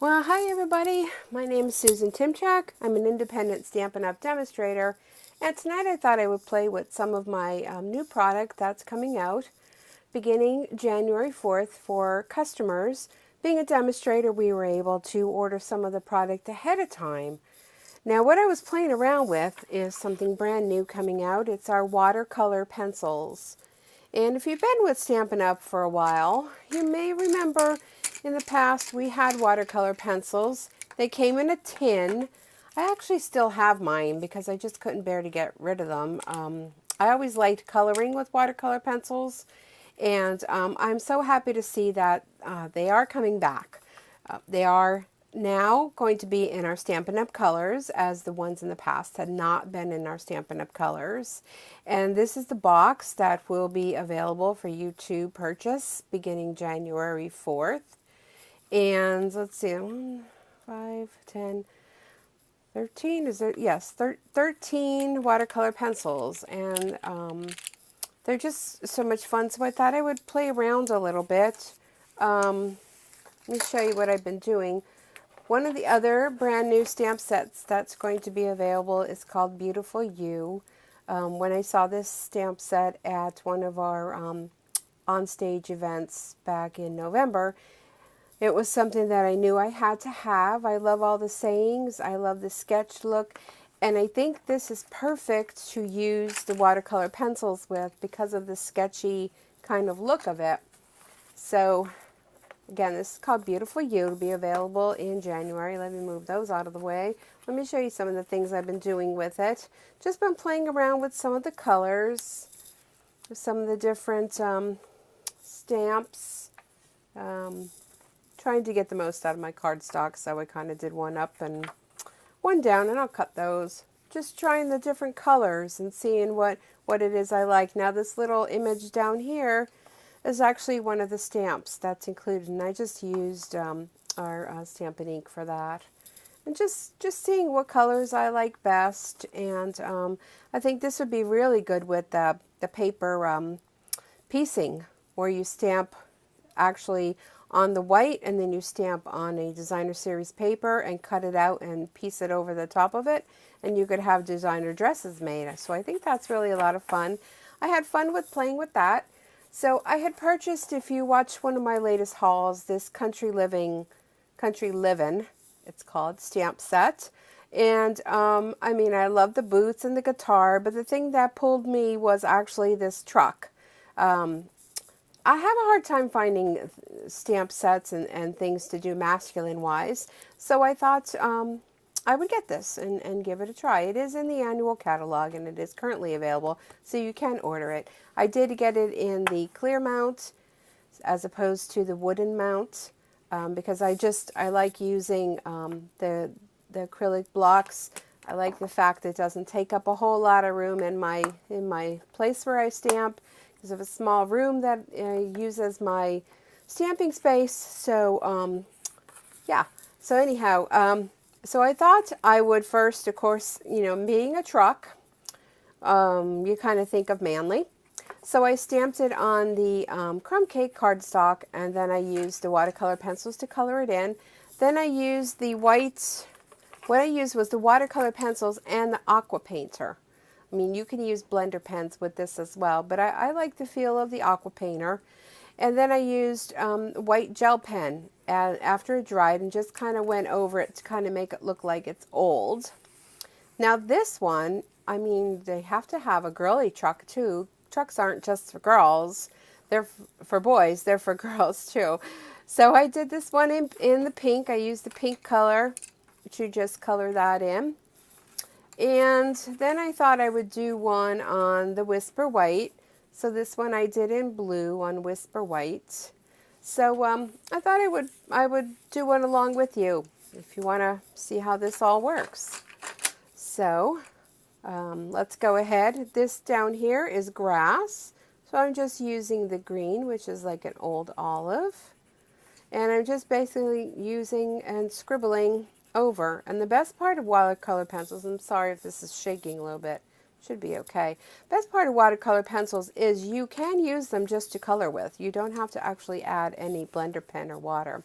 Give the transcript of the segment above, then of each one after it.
Well, hi everybody. My name is Susan Timchak. I'm an independent Stampin' Up! Demonstrator, and tonight I thought I would play with some of my new product that's coming out beginning January 4th for customers. Being a demonstrator, we were able to order some of the product ahead of time. Now, what I was playing around with is something brand new coming out. It's our watercolor pencils. And if you've been with Stampin' Up! For a while, you may remember in the past we had watercolor pencils. They came in a tin. I actually still have mine because I just couldn't bear to get rid of them. I always liked coloring with watercolor pencils, and I'm so happy to see that they are coming back. They are now going to be in our Stampin' Up! Colors, as the ones in the past had not been in our Stampin' Up! Colors. And this is the box that will be available for you to purchase beginning January 4th. And let's see, 5, 10, 13, is it? Yes, 13 watercolor pencils. And they're just so much fun, so I thought I would play around a little bit. Let me show you what I've been doing. One of the other brand new stamp sets that's going to be available is called Beautiful You. When I saw this stamp set at one of our on-stage events back in November, it was something that I knew I had to have. I love all the sayings. I love the sketch look. And I think this is perfect to use the watercolor pencils with because of the sketchy kind of look of it. So again, this is called Beautiful You. It'll be available in January. Let me move those out of the way. Let me show you some of the things I've been doing with it. Just been playing around with some of the colors, some of the different stamps, trying to get the most out of my cardstock. So I kind of did one up and one down, and I'll cut those. Just trying the different colors and seeing what it is I like. Now this little image down here is actually one of the stamps that's included, and I just used our Stampin' Ink for that. And just seeing what colors I like best, and I think this would be really good with the paper piecing, where you stamp actually on the white and then you stamp on a designer series paper and cut it out and piece it over the top of it, and you could have designer dresses made. So I think that's really a lot of fun. I had fun with playing with that. So I had purchased, if you watch one of my latest hauls, this Country Livin', it's called, stamp set. And I mean, I love the boots and the guitar, but the thing that pulled me was actually this truck. I have a hard time finding stamp sets and things to do masculine wise, so I thought I would get this and give it a try. It is in the annual catalog and it is currently available, so you can order it. I did get it in the clear mount as opposed to the wooden mount because I like using the acrylic blocks. I like the fact that it doesn't take up a whole lot of room in my place where I stamp, because of a small room that I use as my stamping space. So yeah, so anyhow, so I thought I would first, of course, being a truck, you kind of think of manly. So I stamped it on the crumb cake cardstock, and then I used the watercolor pencils to color it in. Then I used the white, what I used was the watercolor pencils and the aqua painter. I mean, you can use blender pens with this as well, but I like the feel of the aqua painter. And then I used white gel pen after it dried and just kind of went over it to kind of make it look like it's old. Now this one, I mean, they have to have a girly truck too. Trucks aren't just for girls. They're for boys. They're for girls too. So I did this one in the pink. I used the pink color to just color that in. And then I thought I would do one on the Whisper White. So this one I did in blue on Whisper White. So I thought I would do one along with you if you want to see how this all works. So let's go ahead. This down here is grass. So I'm just using the green, which is like an old olive. And I'm just basically using and scribbling over. And the best part of watercolor pencils, I'm sorry if this is shaking a little bit, should be okay. Best part of watercolor pencils is you can use them just to color with. You don't have to actually add any blender pen or water.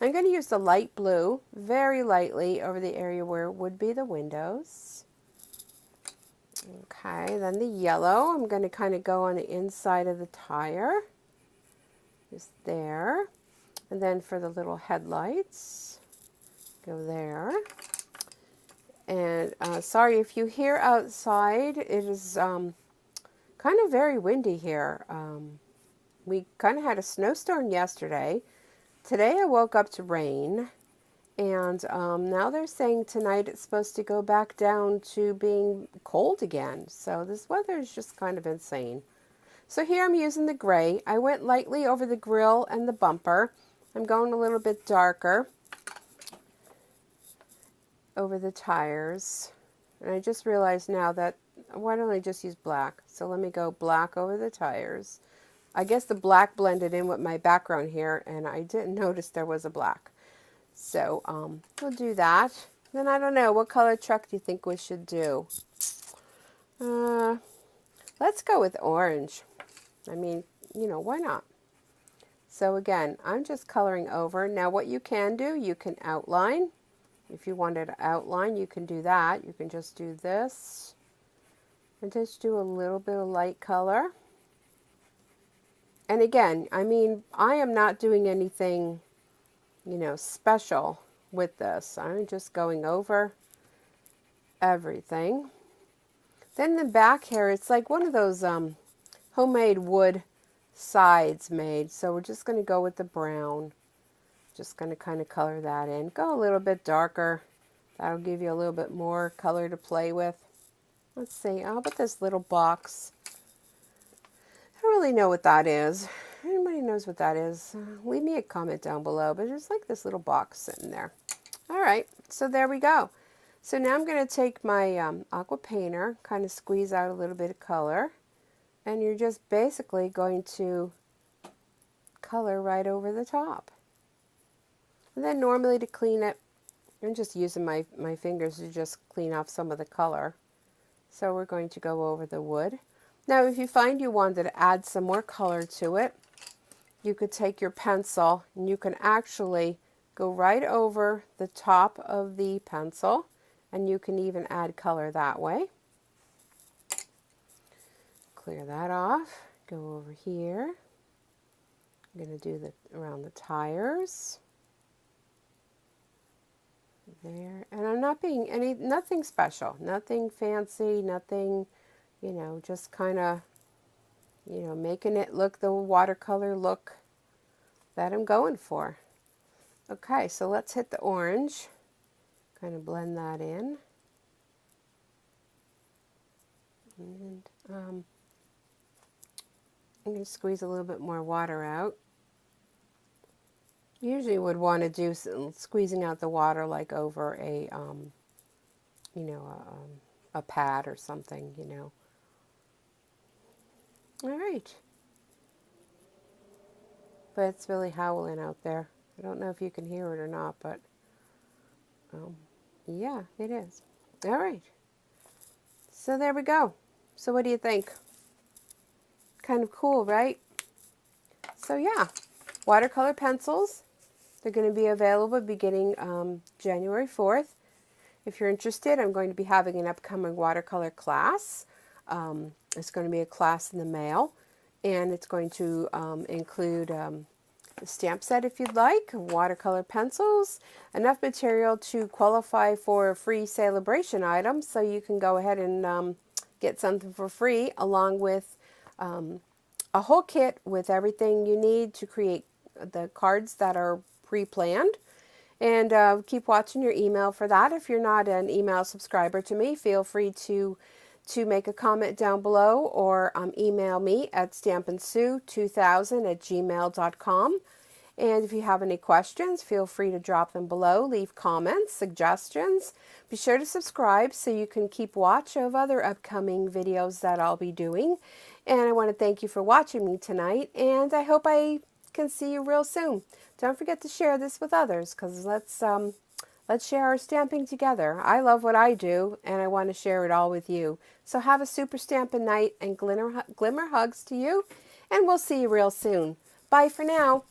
I'm going to use the light blue very lightly over the area where would be the windows. Okay, then the yellow, I'm going to kind of go on the inside of the tire, just there. And then for the little headlights, go there. And sorry if you hear outside, it is kind of very windy here. We kind of had a snowstorm yesterday. Today I woke up to rain. And now they're saying tonight it's supposed to go back down to being cold again. So this weather is just kind of insane. So here I'm using the gray. I went lightly over the grill and the bumper. I'm going a little bit darker over the tires. And I just realized now that, why don't I just use black? So let me go black over the tires. I guess the black blended in with my background here, and I didn't notice there was a black. So we'll do that. Then I don't know, what color truck do you think we should do? Let's go with orange. I mean, you know, why not? So again, I'm just coloring over. Now what you can do, you can outline. If you wanted to outline, you can do that. You can just do this and just do a little bit of light color. And again, I mean, I am not doing anything, you know, special with this. I'm just going over everything. Then the back here, it's like one of those homemade wood sides made. So we're just going to go with the brown. Just going to kind of color that in. Go a little bit darker. That'll give you a little bit more color to play with. Let's see, how about this little box? I don't really know what that is. Anybody knows what that is? Leave me a comment down below, but there's like this little box sitting there. All right, so there we go. So now I'm going to take my aqua painter, kind of squeeze out a little bit of color, and you're just basically going to color right over the top. And then normally to clean it, I'm just using my fingers to just clean off some of the color. So we're going to go over the wood. Now if you find you wanted to add some more color to it, you could take your pencil and you can actually go right over the top of the pencil, and you can even add color that way. Clear that off. Go over here. I'm going to do the around the tires. There. And I'm not being nothing special, nothing fancy, nothing, you know, just kind of, you know, making it look the watercolor look that I'm going for. Okay, so let's hit the orange. Kind of blend that in. And I'm going to squeeze a little bit more water out. Usually would want to do squeezing out the water like over a, you know, a pad or something, you know. All right. But it's really howling out there. I don't know if you can hear it or not, but yeah, it is. All right. So there we go. So what do you think? Kind of cool, right? So yeah, watercolor pencils. They're going to be available beginning January 4th. If you're interested, I'm going to be having an upcoming watercolor class. It's going to be a class in the mail, and it's going to include a stamp set if you'd like, watercolor pencils, enough material to qualify for a free celebration item, so you can go ahead and get something for free, along with a whole kit with everything you need to create the cards that are pre-planned. And keep watching your email for that. If you're not an email subscriber to me, feel free to make a comment down below, or email me at stampandsue2000@gmail.com. And if you have any questions, feel free to drop them below. Leave comments, suggestions. Be sure to subscribe so you can keep watch of other upcoming videos that I'll be doing. And I want to thank you for watching me tonight, and I hope I can see you real soon. Don't forget to share this with others, because let's share our stamping together. I love what I do, and I want to share it all with you. So have a super stamping night, and glimmer hugs to you, and we'll see you real soon. Bye for now.